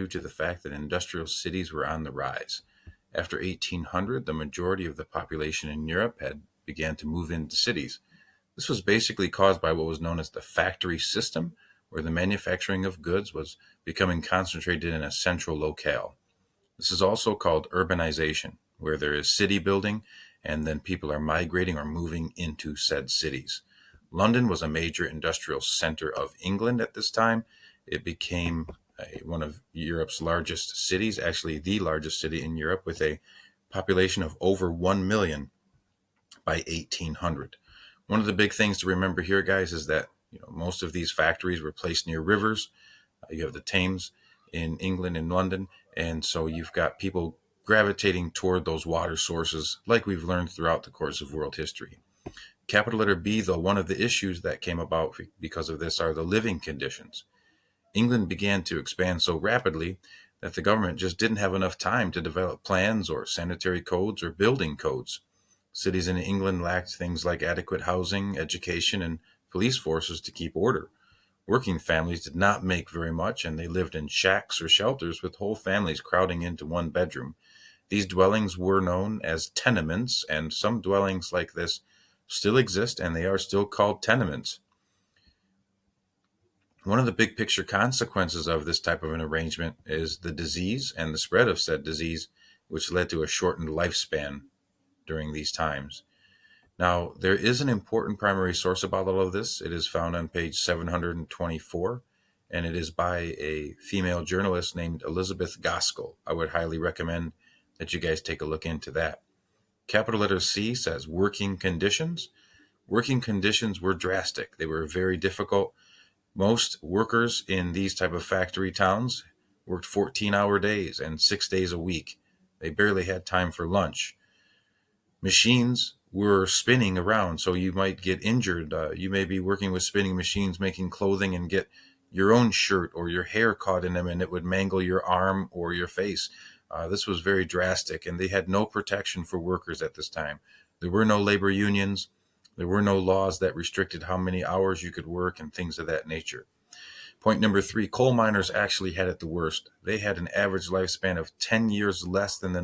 due to the fact that industrial cities were on the rise. After 1800, the majority of the population in Europe had began to move into cities. This was basically caused by what was known as the factory system, where the manufacturing of goods was becoming concentrated in a central locale. This is also called urbanization, where there is city building and then people are migrating or moving into said cities. London was a major industrial center of England at this time. It became one of Europe's largest cities, actually the largest city in Europe, with a population of over 1 million by 1800. One of the big things to remember here, guys, is that most of these factories were placed near rivers. You have the Thames in England and London, and so you've got people gravitating toward those water sources like we've learned throughout the course of world history. Capital letter B, though, one of the issues that came about because of this are the living conditions. England began to expand so rapidly that the government just didn't have enough time to develop plans or sanitary codes or building codes. Cities in England lacked things like adequate housing, education, and police forces to keep order. Working families did not make very much, and they lived in shacks or shelters with whole families crowding into one bedroom. These dwellings were known as tenements, and some dwellings like this still exist, and they are still called tenements. One of the big picture consequences of this type of an arrangement is the disease and the spread of said disease, which led to a shortened lifespan during these times. Now, there is an important primary source about all of this. It is found on page 724, and it is by a female journalist named Elizabeth Gaskell. I would highly recommend that you guys take a look into that. Capital letter C says working conditions. Working conditions were drastic. They were very difficult. Most workers in these type of factory towns worked 14-hour days and 6 days a week. They barely had time for lunch. Machines were spinning around, so you might get injured. You may be working with spinning machines, making clothing, and get your own shirt or your hair caught in them, and it would mangle your arm or your face. This was very drastic, and they had no protection for workers at this time. There were no labor unions. There were no laws that restricted how many hours you could work and things of that nature. Point number 3, coal miners actually had it the worst. They had an average lifespan of 10 years less than the